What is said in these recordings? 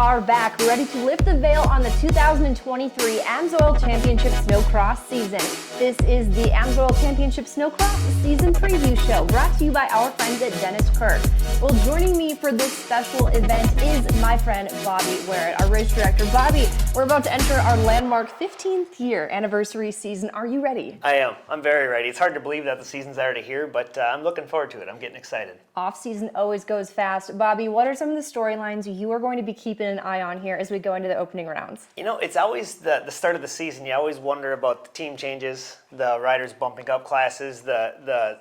are back, ready to lift the veil on the 2023 AMSOIL Championship Snowcross season. This is the AMSOIL Championship Snowcross season preview show brought to you by our friends at Kirk. Well, joining me for this special event is my friend Bobby Wheritt, our race director. Bobby, we're about to enter our landmark 15th year anniversary season. Are you ready? I am. I'm very ready. It's hard to believe that the season's already here, but I'm looking forward to it. I'm getting excited. Off-season always goes fast. Bobby, what are some of the storylines you are going to be keeping an eye on here as we go into the opening rounds? You know, it's always the start of the season. You always wonder about the team changes, the riders bumping up classes, the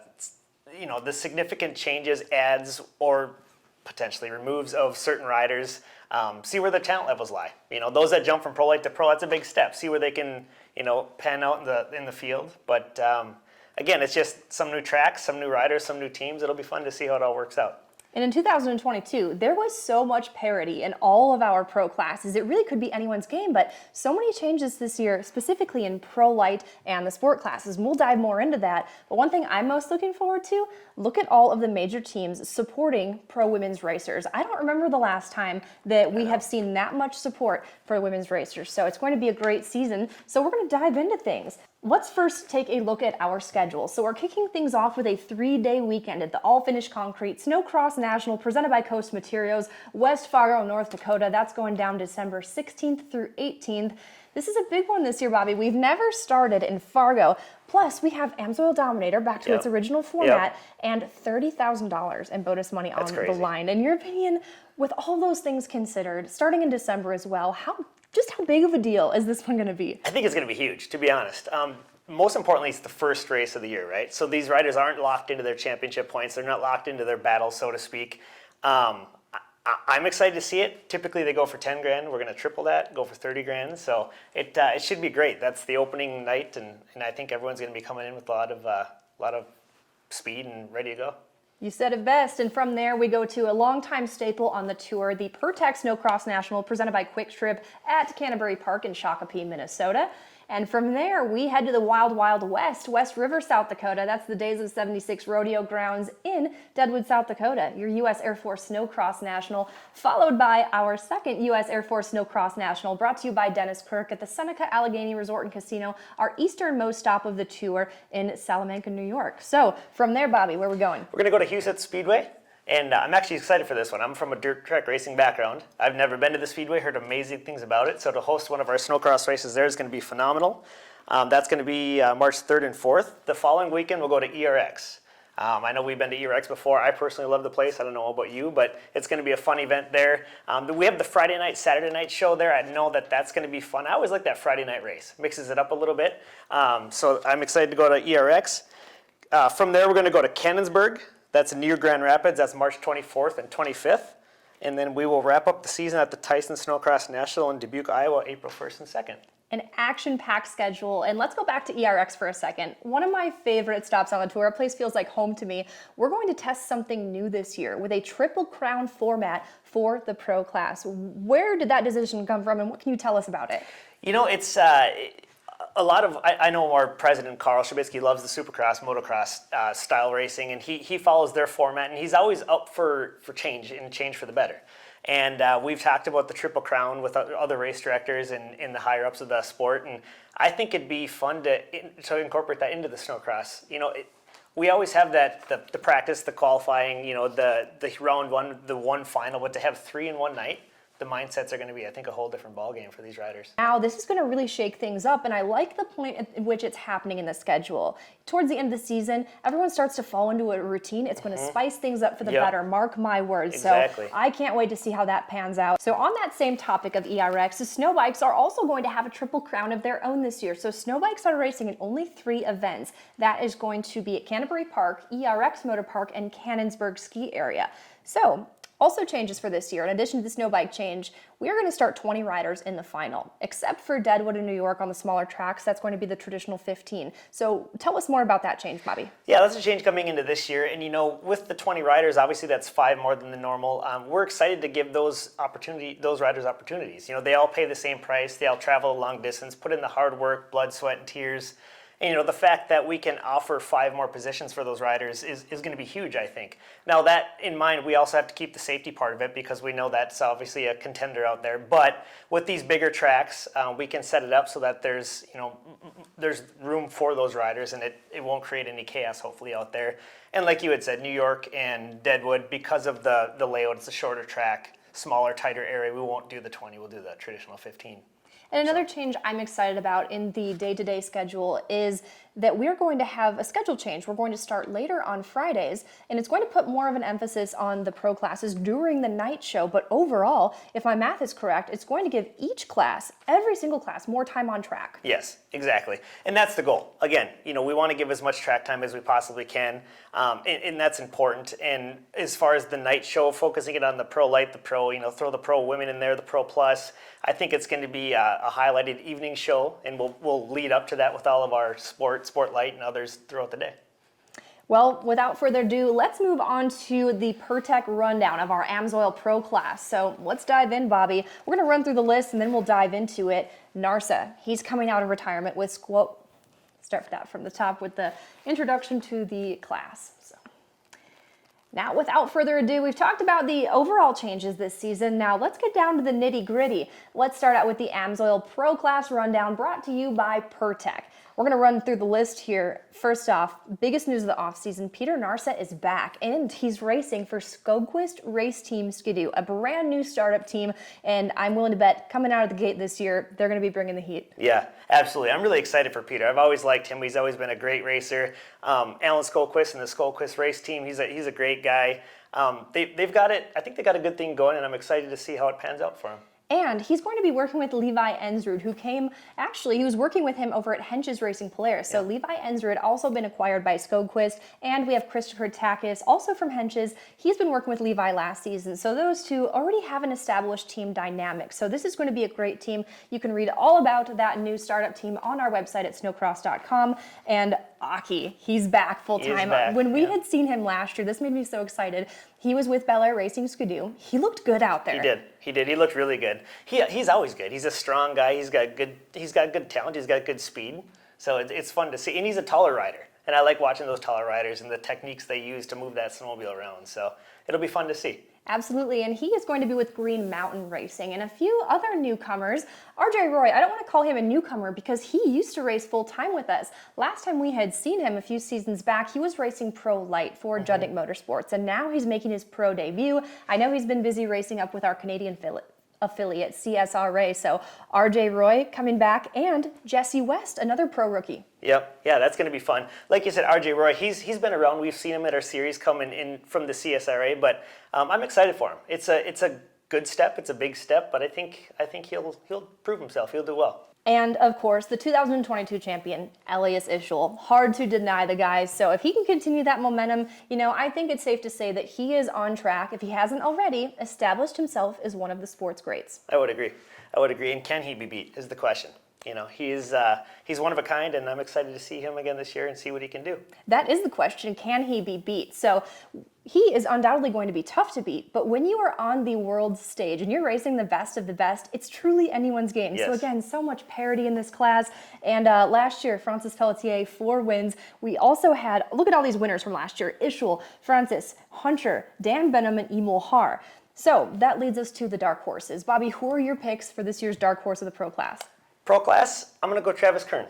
significant changes, adds, or potentially removes of certain riders. See where their talent levels lie. You know, those that jump from pro light to pro, that's a big step. See where they can, pan out in the field. But again, it's just some new tracks, some new riders, some new teams. It'll be fun to see how it all works out. And in 2022, there was so much parity in all of our pro classes. It really could be anyone's game, but so many changes this year, specifically in pro light and the sport classes. And we'll dive more into that. But one thing I'm most looking forward to, look at all of the major teams supporting pro women's racers. I don't remember the last time that we have seen that much support for women's racers. So it's going to be a great season. So we're going to dive into things. Let's first take a look at our schedule. So we're kicking things off with a 3-day weekend at the All-Finish Concrete Snowcross National presented by Coast Materials, West Fargo, North Dakota. That's going down December 16th through 18th. This is a big one this year, Bobby. We've never started in Fargo. Plus, we have AMSOIL Dominator back to its original format and $30,000 in bonus money on the line. In your opinion, with all those things considered, starting in December as well, how big of a deal is this one going to be? I think it's going to be huge, to be honest. Most importantly, it's the first race of the year, right? So these riders aren't locked into their championship points. They're not locked into their battle, so to speak. I'm excited to see it. Typically, they go for 10 grand. We're going to triple that, go for 30 grand. So it should be great. That's the opening night, and I think everyone's going to be coming in with a lot of speed and ready to go. You said it best, and from there we go to a longtime staple on the tour, the Pertec Snowcross National presented by Quick Trip at Canterbury Park in Shakopee, Minnesota. And from there, we head to the Wild Wild West, West River, South Dakota. That's the Days of 76 rodeo grounds in Deadwood, South Dakota, your U.S. Air Force Snowcross National, followed by our second U.S. Air Force Snowcross National, brought to you by Kirk at the Seneca Allegheny Resort and Casino, our easternmost stop of the tour in Salamanca, New York. So from there, Bobby, where are we going? We're going to go to Huset's Speedway. And I'm actually excited for this one. I'm from a dirt track racing background. I've never been to the Speedway, heard amazing things about it. So to host one of our snowcross races there is going to be phenomenal. That's going to be March 3rd and 4th. The following weekend, we'll go to ERX. I know we've been to ERX before. I personally love the place. I don't know about you, but it's going to be a fun event there. We have the Friday night, Saturday night show there. I know that's going to be fun. I always like that Friday night race. Mixes it up a little bit. So I'm excited to go to ERX. From there, we're going to go to Cannonsburg. That's near Grand Rapids. That's March 24th and 25th. And then we will wrap up the season at the Tyson Snowcross National in Dubuque, Iowa, April 1st and 2nd. An action-packed schedule. And let's go back to ERX for a second. One of my favorite stops on the tour. A place feels like home to me. We're going to test something new this year with a Triple Crown format for the pro class. Where did that decision come from, and what can you tell us about it? You know, it's a lot of, I know our president, Carl Shabitsky, loves the supercross, motocross style racing, and he follows their format, and he's always up for change, and change for the better. And we've talked about the Triple Crown with other race directors and the higher-ups of the sport, and I think it'd be fun to incorporate that into the snowcross. You know, we always have that, the practice, the qualifying, the round one, the one final, but to have 3 in one night, the mindsets are going to be, I think, a whole different ballgame for these riders. Now, this is going to really shake things up, and I like the point at which it's happening in the schedule. Towards the end of the season, everyone starts to fall into a routine. It's going to spice things up for the better, mark my words. Exactly. So I can't wait to see how that pans out. So on that same topic of ERX, the snow bikes are also going to have a Triple Crown of their own this year. So snow bikes are racing in only 3 events. That is going to be at Canterbury Park, ERX Motor Park, and Cannonsburg Ski Area. So also changes for this year. In addition to the snow bike change, we are going to start 20 riders in the final, except for Deadwood in New York on the smaller tracks. That's going to be the traditional 15. So tell us more about that change, Bobby. Yeah, that's a change coming into this year. And, with the 20 riders, obviously that's 5 more than the normal. We're excited to give those riders opportunities. They all pay the same price. They all travel a long distance, put in the hard work, blood, sweat, and tears. And the fact that we can offer 5 more positions for those riders is going to be huge, I think. Now that in mind, we also have to keep the safety part of it because we know that's obviously a contender out there. But with these bigger tracks, we can set it up so that there's room for those riders, and it won't create any chaos hopefully out there. And like you had said, New York and Deadwood, because of the layout, it's a shorter track, smaller, tighter area. We won't do the 20, we'll do the traditional 15. And another change I'm excited about in the day-to-day schedule is that we're going to have a schedule change. We're going to start later on Fridays, and it's going to put more of an emphasis on the pro classes during the night show. But overall, if my math is correct, it's going to give each class, every single class, more time on track. Yes, exactly. And that's the goal. Again, we want to give as much track time as we possibly can, and that's important. And as far as the night show, focusing it on the pro light, the pro, throw the pro women in there, the pro plus, I think it's going to be a highlighted evening show, and we'll lead up to that with all of our sport light, and others throughout the day. Well, without further ado, let's move on to the PerTech rundown of our AMSOIL Pro class. So let's dive in, Bobby. We're going to run through the list, and then we'll dive into it. Narsa, he's coming out of retirement with start that from the top with the introduction to the class. Now, without further ado, we've talked about the overall changes this season. Now, let's get down to the nitty-gritty. Let's start out with the AMSOIL Pro Class rundown brought to you by PerTech. We're going to run through the list here. First off, biggest news of the offseason, Peter Narsa is back, and he's racing for Skogquist Race Team Skidoo, a brand new startup team, and I'm willing to bet coming out of the gate this year, they're going to be bringing the heat. Yeah, absolutely. I'm really excited for Peter. I've always liked him. He's always been a great racer. Alan Skogquist and the Skogquist Race Team, he's a great guy. They've got it. I think they got a good thing going, and I'm excited to see how it pans out for him. And he's going to be working with Levi Ensrud, who he was working with him over at Hench's Racing Polaris. So Levi Ensrud also been acquired by Skogquist, and we have Christopher Takis, also from Hench's. He's been working with Levi last season. So those two already have an established team dynamic. So this is going to be a great team. You can read all about that new startup team on our website at snowcross.com. And Aki, he's back full time. When we had seen him last year, this made me so excited. He was with Bel Air Racing Skidoo. He looked good out there. He did. He looked really good. He's always good. He's a strong guy. He's got good talent. He's got good speed. So it's fun to see. And he's a taller rider. And I like watching those taller riders and the techniques they use to move that snowmobile around. So it'll be fun to see. Absolutely, and he is going to be with Green Mountain Racing and a few other newcomers. RJ Roy, I don't want to call him a newcomer because he used to race full-time with us. Last time we had seen him a few seasons back, he was racing Pro Light for Judnick Motorsports, and now he's making his pro debut. I know he's been busy racing up with our Canadian affiliate, CSRA. So RJ Roy coming back, and Jesse West, another pro rookie. Yep, yeah, that's going to be fun. Like you said, RJ Roy, he's been around. We've seen him at our series coming in from the CSRA, but I'm excited for him. It's a good step. It's a big step, but I think he'll prove himself. He'll do well. And of course, the 2022 champion, Elias Ischel. Hard to deny the guy. So if he can continue that momentum, I think it's safe to say that he is on track, if he hasn't already, established himself as one of the sport's greats. I would agree. And can he be beat is the question. He's one of a kind, and I'm excited to see him again this year and see what he can do. That is the question. Can he be beat? So he is undoubtedly going to be tough to beat, but when you are on the world stage and you're racing the best of the best, it's truly anyone's game. Yes. So again, so much parity in this class. And last year, Francis Pelletier, 4 wins. We also had, look at all these winners from last year: Ischel, Francis, Hunter, Dan Benham, and Emil Haar. So that leads us to the dark horses. Bobby, who are your picks for this year's dark horse of the pro class? Pro class, I'm going to go Travis Kern.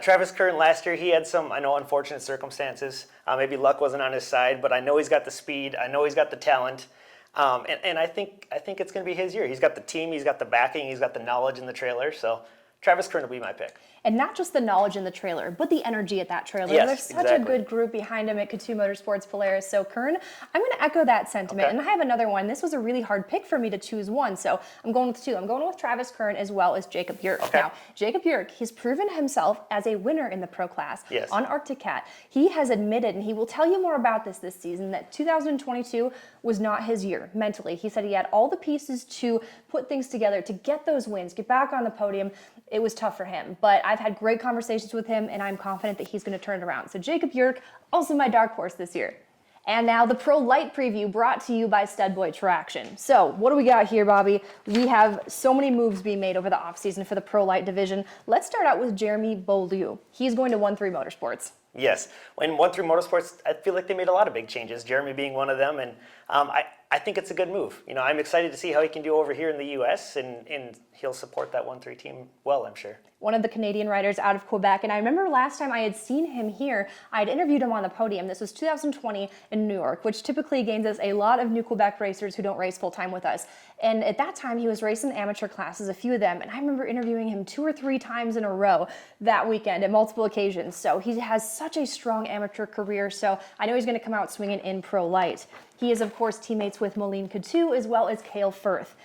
Travis Kern last year, he had some, unfortunate circumstances. Maybe luck wasn't on his side, but I know he's got the speed. I know he's got the talent. And I think it's going to be his year. He's got the team, he's got the backing, he's got the knowledge in the trailer. So Travis Kern will be my pick. And not just the knowledge in the trailer, but the energy at that trailer. Yes, There's such a good group behind him at Coutu Motorsports Polaris. So Kern, I'm going to echo that sentiment. Okay. And I have another one. This was a really hard pick for me to choose one, so I'm going with 2. I'm going with Travis Kern as well as Jacob Björk. Okay. Now, Jacob Björk, he's proven himself as a winner in the pro class on Arctic Cat. He has admitted, and he will tell you more about this season, that 2022 was not his year mentally. He said he had all the pieces to put things together to get those wins, get back on the podium. It was tough for him, but I've had great conversations with him, and I'm confident that he's going to turn it around. So Jacob Björk, also my dark horse this year. And now the Pro Light preview brought to you by Stud Boy Traction. So what do we got here, Bobby? We have so many moves being made over the offseason for the Pro Light division. Let's start out with Jeremy Beaulieu. He's going to 1-3 Motorsports. Yes, when 1-3 Motorsports, I feel like they made a lot of big changes, Jeremy being one of them, and I think it's a good move. You know, I'm excited to see how he can do over here in the U.S., and he'll support that 1-3 team well, I'm sure. One of the Canadian riders out of Quebec, and I remember last time I had seen him here, I had interviewed him on the podium. This was 2020 in New York, which typically gains us a lot of new Quebec racers who don't race full-time with us. And at that time, he was racing amateur classes, a few of them, and I remember interviewing him 2 or 3 times in a row that weekend at multiple occasions. So he has such a strong amateur career, so I know he's going to come out swinging in Pro Light. He is, of course, teammates with Moline Coutu as well as Cale Firth.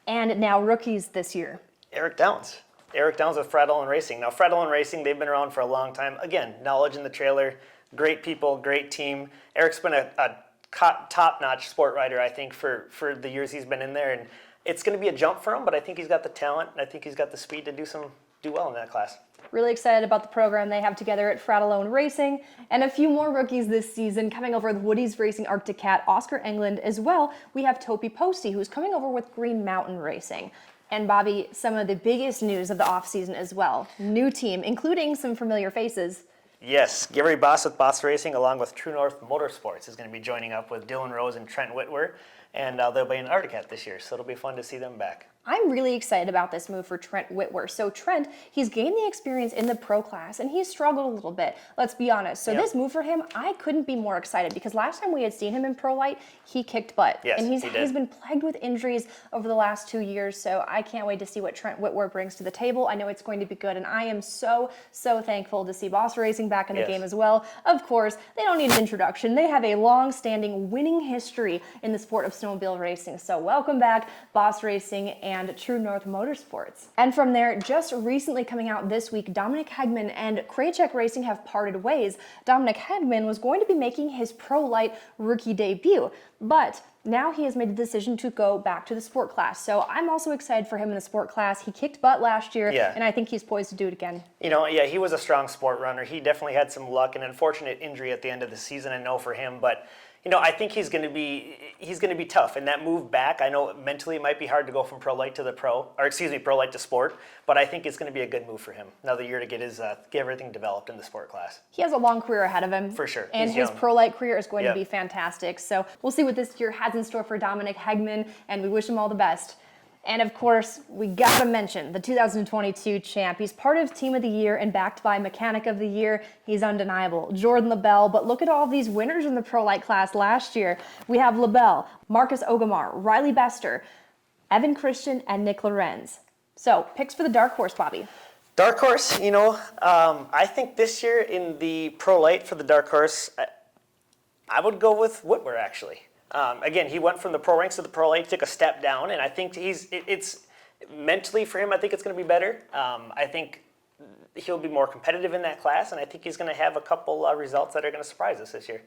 And now rookies this year. Eric Downs. Eric Downs with Frandsen Racing. Now, Frandsen Racing, they've been around for a long time. Again, knowledge in the trailer, great people, great team. Eric's been a top-notch sport rider, I think, for the years he's been in there. And it's going to be a jump for him, but I think he's got the talent, and I think he's got the speed to do well in that class. Really excited about the program they have together at Frandsen Racing, and a few more rookies this season coming over with Woody's Racing Arctic Cat, Oscar England as well. We have Topi Posty, who's coming over with Green Mountain Racing. And Bobby, some of the biggest news of the offseason as well. New team, including some familiar faces. Yes, Gary Boss with Boss Racing, along with True North Motorsports, is going to be joining up with Dylan Rose and Trent Whitwer, and they'll be in Arctic Cat this year, so it'll be fun to see them back. I'm really excited about this move for Trent Whitwer. So Trent, he's gained the experience in the pro class and he's struggled a little bit, let's be honest. So This move for him, I couldn't be more excited because last time we had seen him in Pro Light, he kicked butt. Yes, and he did. He's been plagued with injuries over the last 2 years, so I can't wait to see what Trent Whitwer brings to the table. I know it's going to be good, and I am so thankful to see Boss Racing back in the game as well. Of course, they don't need an introduction. They have a long-standing winning history in the sport of snowmobile racing. So welcome back, Boss Racing and True North Motorsports. And from there, just recently coming out this week, Dominic Hegman and Krajicek Racing have parted ways. Dominic Hegman was going to be making his Pro Light rookie debut, but now he has made the decision to go back to the sport class. So I'm also excited for him in the sport class. He kicked butt last year, and I think he's poised to do it again. You know, he was a strong sport runner. He definitely had some luck, an unfortunate injury at the end of the season, I know, for him, but you know, I think he's going to be tough. And that move back, I know mentally it might be hard to go from Pro Light to Pro Light to sport, but I think it's going to be a good move for him. Another year to get everything developed in the sport class. He has a long career ahead of him. For sure. And his Pro Light career is going to be fantastic. So we'll see what this year has in store for Dominic Hegman, and we wish him all the best. And of course, we gotta mention the 2022 champ. He's part of Team of the Year and backed by Mechanic of the Year. He's undeniable. Jordan LaBelle, but look at all these winners in the Pro Light class last year. We have LaBelle, Marcus Ogamar, Riley Bester, Evan Christian, and Nick Lorenz. So, picks for the dark horse, Bobby. Dark horse, you know, I think this year in the Pro Light for the dark horse, I would go with Whitwer, actually. Again, he went from the pro ranks to the Pro Light, took a step down, and I think it's mentally for him, I think it's going to be better. I think he'll be more competitive in that class, and I think he's going to have a couple results that are going to surprise us this year.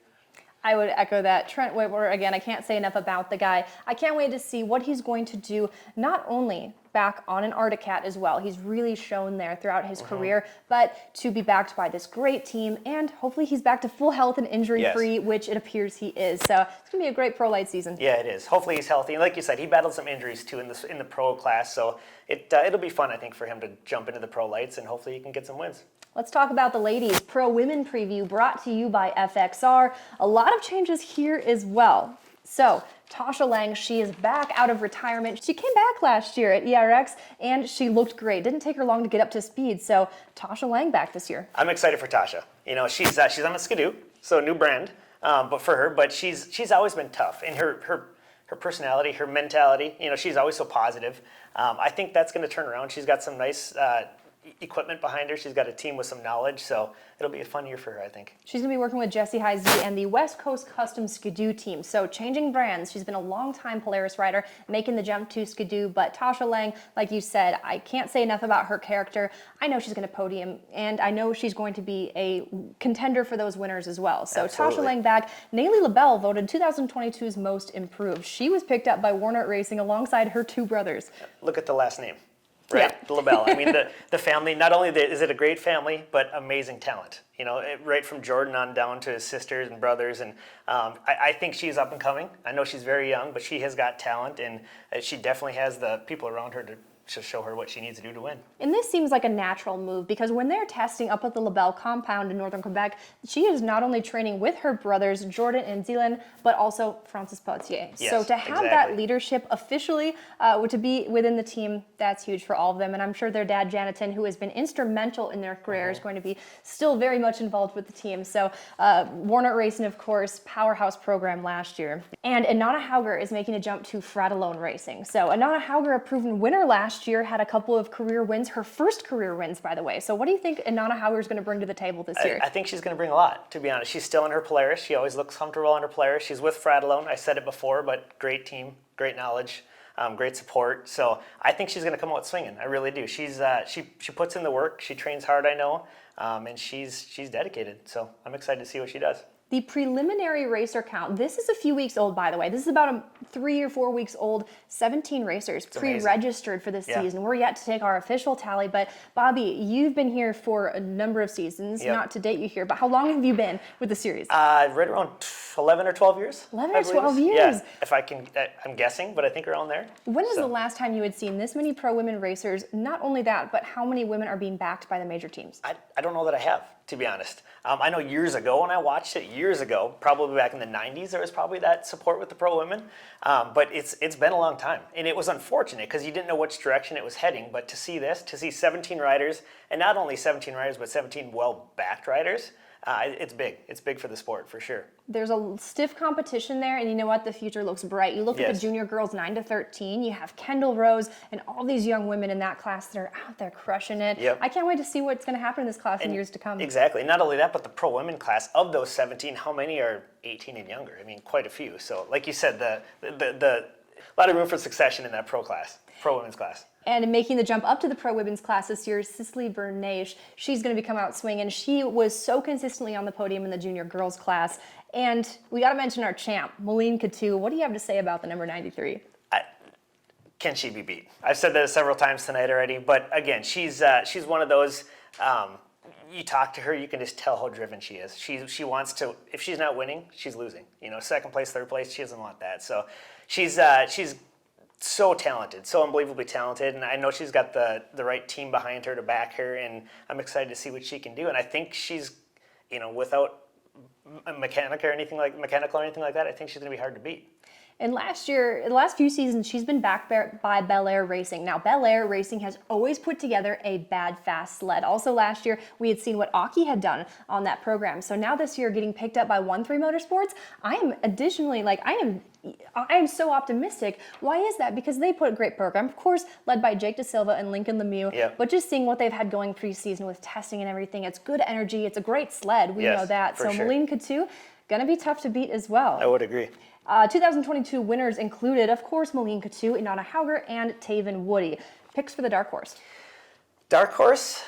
I would echo that. Trent Whitwer, again, I can't say enough about the guy. I can't wait to see what he's going to do, not only back on an Arctic Cat as well. He's really shown there throughout his career, but to be backed by this great team, and hopefully he's back to full health and injury-free, which it appears he is. So it's going to be a great Pro Light season. Yeah, it is. Hopefully he's healthy. And like you said, he battled some injuries too in the pro class, so it'll be fun, I think, for him to jump into the Pro Lights, and hopefully he can get some wins. Let's talk about the ladies. Pro Women preview brought to you by FXR. A lot of changes here as well. So, Tasha Lang, she is back out of retirement. She came back last year at ERX, and she looked great. Didn't take her long to get up to speed, so Tasha Lang back this year. I'm excited for Tasha. You know, she's on a Skidoo, so new brand, but she's always been tough. And her personality, her mentality, you know, she's always so positive. I think that's going to turn around. She's got some nice equipment behind her. She's got a team with some knowledge, so it'll be a fun year for her, I think. She's going to be working with Jessie Heisey and the West Coast Custom Skidoo team. So changing brands. She's been a long-time Polaris rider, making the jump to Skidoo. But Tasha Lang, like you said, I can't say enough about her character. I know she's going to podium, and I know she's going to be a contender for those winners as well. So Absolutely. Tasha Lang back. Nayli LaBelle voted 2022's most improved. She was picked up by Warner Racing alongside her two brothers. Look at the last name. right? Yeah. The LaBelle. I mean, the family, not only is it a great family, but amazing talent. You know, right from Jordan on down to his sisters and brothers. And I think she's up and coming. I know she's very young, but she has got talent, and she definitely has the people around her to show her what she needs to do to win. And this seems like a natural move because when they're testing up at the LaBelle compound in northern Quebec, she is not only training with her brothers, Jordan and Zealand, but also Francis Potier. Yes, so to have exactly. that leadership officially, to be within the team, that's huge for all of them. And I'm sure their dad, Janitin, who has been instrumental in their career, is going to be still very much involved with the team. So Warner Racing, of course, powerhouse program last year. And Inanna Hauger is making a jump to Fratellone Racing. So Inanna Hauger, a proven winner last year, had a couple of career wins, her first career wins, by the way. So what do you think Inanna Hauger is going to bring to the table this year? I think she's going to bring a lot, to be honest. She's still in her Polaris. She always looks comfortable in her Polaris. She's with Fratellone. I said it before, but great team, great knowledge, great support. So I think she's going to come out swinging. I really do. She's she puts in the work. She trains hard, I know, and she's dedicated. So I'm excited to see what she does. The preliminary racer count, this is a few weeks old, by the way. This is about 3 or 4 weeks old. 17 racers pre-registered for this season. We're yet to take our official tally, but Bobby, you've been here for a number of seasons, not to date you here, but how long have you been with the series? Right around 11 or 12 years. 11 or 12 years? Yeah, if I can, I'm guessing, but I think around there. When is the last time you had seen this many pro women racers? Not only that, but how many women are being backed by the major teams? I don't know that I have, to be honest. I know years ago when I watched it, probably back in the 90s, there was probably that support with the pro women. But it's been a long time. And it was unfortunate because you didn't know which direction it was heading. But to see 17 riders, and not only 17 riders, but 17 well-backed riders, it's big. It's big for the sport, for sure. There's a stiff competition there, and you know what? The future looks bright. You look at the junior girls 9 to 13, you have Kendall Rose and all these young women in that class that are out there crushing it. Yep. I can't wait to see what's going to happen in this class in years to come. Exactly. Not only that, but the pro women class, of those 17, how many are 18 and younger? I mean, quite a few. So like you said, a lot of room for succession in that pro women's class. And making the jump up to the pro women's class this year, Cicely Bernache. She's going to be coming out swinging. She was so consistently on the podium in the junior girls class. And we got to mention our champ, Malene Coutu. What do you have to say about the number 93? Can she be beat? I've said that several times tonight already. But again, she's one of those. You talk to her, you can just tell how driven she is. She wants to. If she's not winning, she's losing. You know, second place, third place, she doesn't want that. So she's so talented, so unbelievably talented, and I know she's got the right team behind her to back her, and I'm excited to see what she can do. And I think she's, without mechanical or anything like that, I think she's going to be hard to beat. And last year, the last few seasons, she's been backed by Bel Air Racing. Now, Bel Air Racing has always put together a bad, fast sled. Also last year, we had seen what Aki had done on that program. So now this year, getting picked up by 1-3 Motorsports, I am additionally, I am so optimistic. Why is that? Because they put a great program, of course, led by Jake DeSilva and Lincoln Lemieux. Yeah. But just seeing what they've had going preseason with testing and everything, it's good energy. It's a great sled. We know that. So sure. Malene Coutu, going to be tough to beat as well. I would agree. 2022 winners included, of course, Malene Coutu, Inanna Hauger, and Taven Woody. Picks for the dark horse. Dark horse,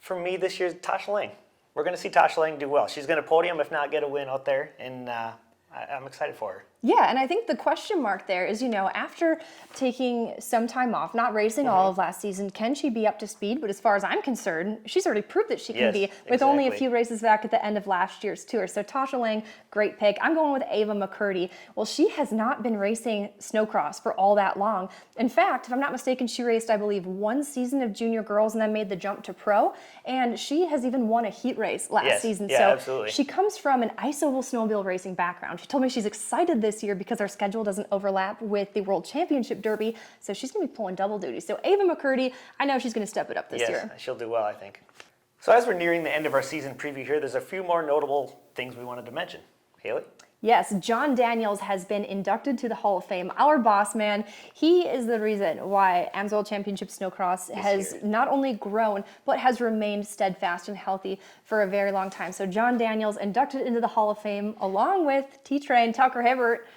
for me this year, Tasha Lang. We're going to see Tasha Lang do well. She's going to podium, if not get a win out there, and I'm excited for her. Yeah, and I think the question mark there is, after taking some time off, not racing all of last season, can she be up to speed? But as far as I'm concerned, she's already proved that she can be with only a few races back at the end of last year's tour. So Tasha Lang, great pick. I'm going with Ava McCurdy. Well, she has not been racing snowcross for all that long. In fact, if I'm not mistaken, she raced, I believe, 1 season of junior girls and then made the jump to pro. And she has even won a heat race last season. Yeah, so absolutely. She comes from an ice oval snowmobile racing background. She told me she's excited this year because our schedule doesn't overlap with the World Championship Derby, so she's going to be pulling double duty. So Ava McCurdy, I know she's going to step it up this year. Yes, she'll do well, I think. So as we're nearing the end of our season preview here, there's a few more notable things we wanted to mention. Haley? Yes, John Daniels has been inducted to the Hall of Fame. Our boss man, he is the reason why AMSOIL Championship Snowcross has not only grown, but has remained steadfast and healthy for a very long time. So John Daniels inducted into the Hall of Fame along with T-Train Tucker Hibbert.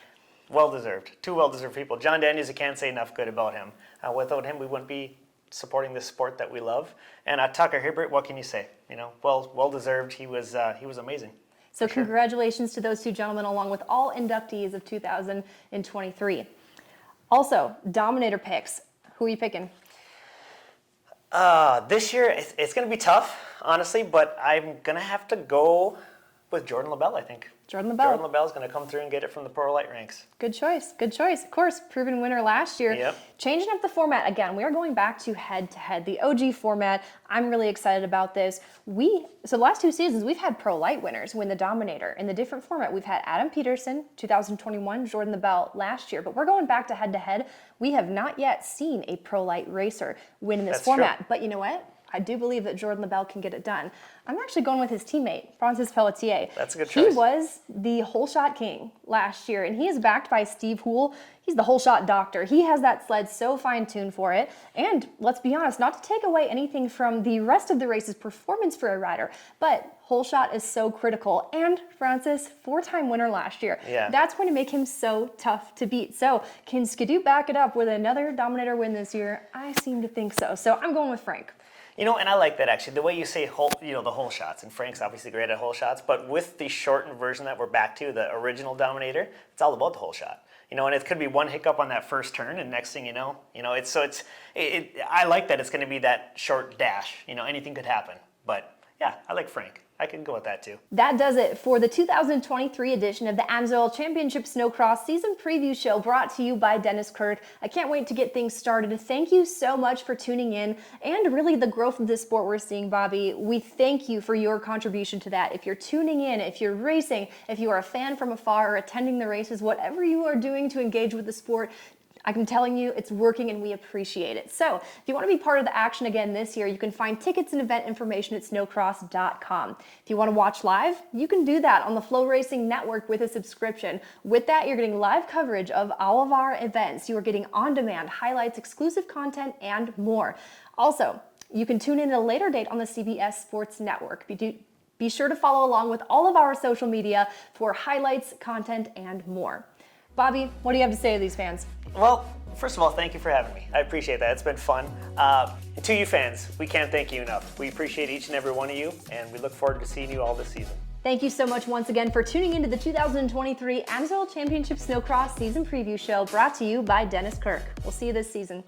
Well-deserved. 2 well-deserved people. John Daniels, you can't say enough good about him. Without him, we wouldn't be supporting this sport that we love. And Tucker Hibbert, what can you say? Well-deserved. He was amazing. So congratulations to those 2 gentlemen, along with all inductees of 2023. Also, Dominator picks. Who are you picking? This year, it's going to be tough, honestly, but I'm going to have to go with Jordan LaBelle, I think. Jordan LaBelle. Jordan LaBelle's going to come through and get it from the pro light ranks. Good choice. Good choice. Of course, proven winner last year. Yep. Changing up the format again. We are going back to head-to-head, the OG format. I'm really excited about this. So the last 2 seasons, we've had pro light winners win the Dominator in the different format. We've had Adam Peterson, 2021, Jordan LaBelle last year, but we're going back to head-to-head. We have not yet seen a pro light racer win in this That's format. true. But you know what? I do believe that Jordan LaBelle can get it done. I'm actually going with his teammate, Francis Pelletier. That's a good choice. He was the hole shot king last year, and he is backed by Steve Houle. He's the hole shot doctor. He has that sled so fine-tuned for it. And let's be honest, not to take away anything from the rest of the race's performance for a rider, but hole shot is so critical. And Francis, 4-time winner last year. Yeah. That's going to make him so tough to beat. So can Skidoo back it up with another Dominator win this year? I seem to think so. So I'm going with Frank. You know, and I like that actually, the way you say the hole shots, and Frank's obviously great at hole shots, but with the shortened version that we're back to, the original Dominator, it's all about the hole shot. You know, and it could be one hiccup on that first turn, and next thing you know, I like that it's going to be that short dash. You know, anything could happen. But yeah, I like Frank. I can go with that too. That does it for the 2023 edition of the AMSOIL Championship Snowcross Season Preview Show, brought to you by Dennis Kirk. I can't wait to get things started. Thank you so much for tuning in, and really the growth of this sport we're seeing, Bobby. We thank you for your contribution to that. If you're tuning in, if you're racing, if you are a fan from afar or attending the races, whatever you are doing to engage with the sport, I'm telling you, it's working and we appreciate it. So if you want to be part of the action again this year, you can find tickets and event information at snowcross.com. If you want to watch live, you can do that on the Flow Racing Network with a subscription. With that, you're getting live coverage of all of our events. You are getting on-demand highlights, exclusive content, and more. Also, you can tune in at a later date on the CBS Sports Network. Be sure to follow along with all of our social media for highlights, content, and more. Bobby, what do you have to say to these fans? Well, first of all, thank you for having me. I appreciate that. It's been fun. To you fans, we can't thank you enough. We appreciate each and every one of you, and we look forward to seeing you all this season. Thank you so much once again for tuning into the 2023 AMSOIL Championship Snowcross Season Preview Show, brought to you by Dennis Kirk. We'll see you this season.